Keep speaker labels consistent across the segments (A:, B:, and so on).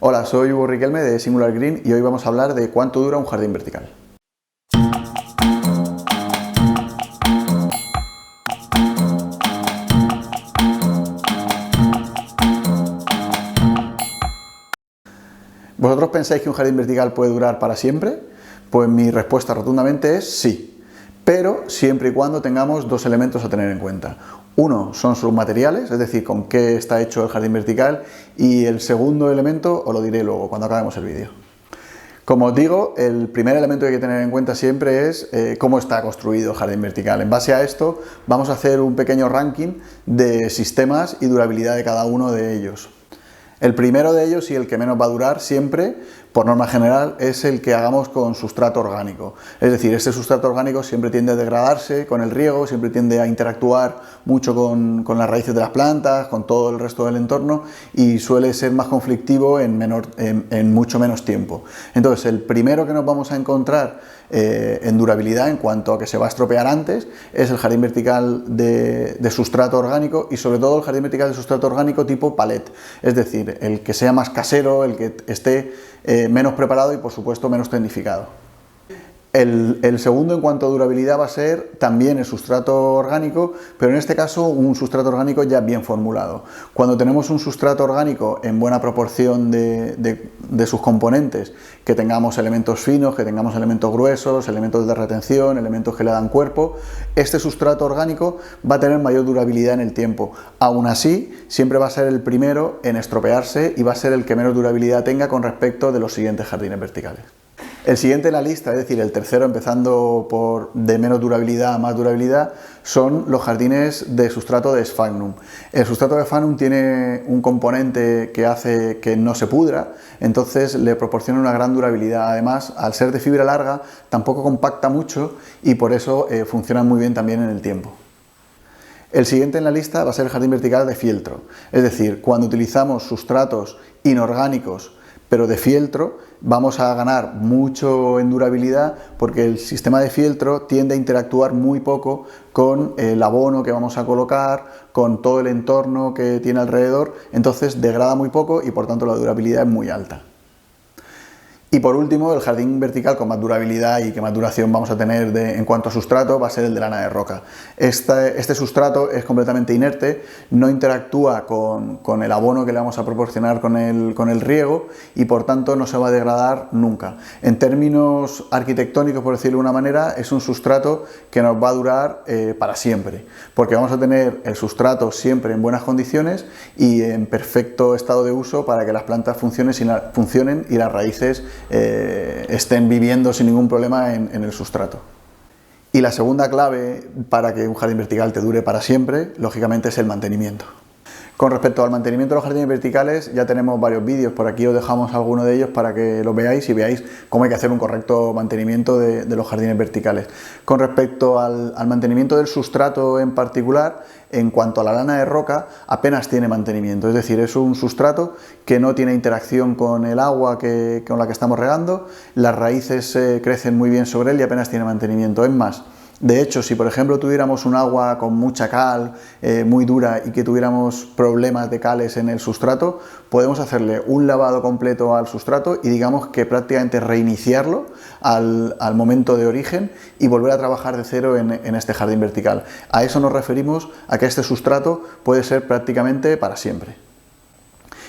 A: Hola, soy Hugo Riquelme de Singular Green y hoy vamos a hablar de cuánto dura un jardín vertical. ¿Vosotros pensáis que un jardín vertical puede durar para siempre? Pues mi respuesta rotundamente es sí, pero siempre y cuando tengamos dos elementos a tener en cuenta. Uno son sus materiales, es decir, con qué está hecho el jardín vertical, y el segundo elemento os lo diré luego, cuando acabemos el vídeo. Como os digo, el primer elemento que hay que tener en cuenta siempre es cómo está construido el jardín vertical. En base a esto vamos a hacer un pequeño ranking de sistemas y durabilidad de cada uno de ellos. El primero de ellos y el que menos va a durar siempre, por norma general, es el que hagamos con sustrato orgánico. Es decir, este sustrato orgánico siempre tiende a degradarse con el riego, siempre tiende a interactuar mucho con las raíces de las plantas, con todo el resto del entorno y suele ser más conflictivo en mucho menos tiempo. Entonces, el primero que nos vamos a encontrar en durabilidad en cuanto a que se va a estropear antes es el jardín vertical de sustrato orgánico y sobre todo el jardín vertical de sustrato orgánico tipo palet, es decir, el que sea más casero, el que esté menos preparado y por supuesto menos tecnificado. El segundo en cuanto a durabilidad va a ser también el sustrato orgánico, pero en este caso un sustrato orgánico ya bien formulado. Cuando tenemos un sustrato orgánico en buena proporción de sus componentes, que tengamos elementos finos, que tengamos elementos gruesos, elementos de retención, elementos que le dan cuerpo, este sustrato orgánico va a tener mayor durabilidad en el tiempo. Aún así, siempre va a ser el primero en estropearse y va a ser el que menos durabilidad tenga con respecto de los siguientes jardines verticales. El siguiente en la lista, es decir, el tercero empezando por de menos durabilidad a más durabilidad, son los jardines de sustrato de sphagnum. El sustrato de sphagnum tiene un componente que hace que no se pudra, entonces le proporciona una gran durabilidad. Además, al ser de fibra larga, tampoco compacta mucho y por eso funciona muy bien también en el tiempo. El siguiente en la lista va a ser el jardín vertical de fieltro, es decir, cuando utilizamos sustratos inorgánicos pero de fieltro, vamos a ganar mucho en durabilidad porque el sistema de fieltro tiende a interactuar muy poco con el abono que vamos a colocar, con todo el entorno que tiene alrededor, entonces degrada muy poco y por tanto la durabilidad es muy alta. Y por último, el jardín vertical con más durabilidad y que más duración vamos a tener en cuanto a sustrato va a ser el de lana de roca. Este sustrato es completamente inerte, no interactúa con el abono que le vamos a proporcionar con el riego y por tanto no se va a degradar nunca. En términos arquitectónicos, por decirlo de una manera, es un sustrato que nos va a durar para siempre, porque vamos a tener el sustrato siempre en buenas condiciones y en perfecto estado de uso para que las plantas funcionen y las raíces estén viviendo sin ningún problema en el sustrato. Y la segunda clave para que un jardín vertical te dure para siempre, lógicamente, es el mantenimiento. Con respecto al mantenimiento de los jardines verticales, ya tenemos varios vídeos, por aquí os dejamos alguno de ellos para que los veáis y veáis cómo hay que hacer un correcto mantenimiento de los jardines verticales. Con respecto al mantenimiento del sustrato en particular, en cuanto a la lana de roca, apenas tiene mantenimiento, es decir, es un sustrato que no tiene interacción con el agua con la que estamos regando, las raíces crecen muy bien sobre él y apenas tiene mantenimiento. Es más, de hecho, si por ejemplo tuviéramos un agua con mucha cal, muy dura y que tuviéramos problemas de cales en el sustrato, podemos hacerle un lavado completo al sustrato y digamos que prácticamente reiniciarlo al momento de origen y volver a trabajar de cero en este jardín vertical. A eso nos referimos, a que este sustrato puede ser prácticamente para siempre.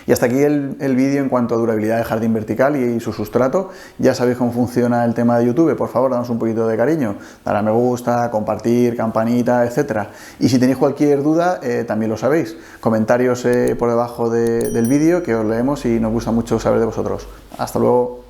A: Y hasta aquí el vídeo en cuanto a durabilidad de jardín vertical y su sustrato. Ya sabéis cómo funciona el tema de YouTube, por favor, danos un poquito de cariño, dar a me gusta, compartir, campanita, etcétera. Y si tenéis cualquier duda, también lo sabéis. Comentarios por debajo del vídeo que os leemos y nos gusta mucho saber de vosotros. Hasta luego.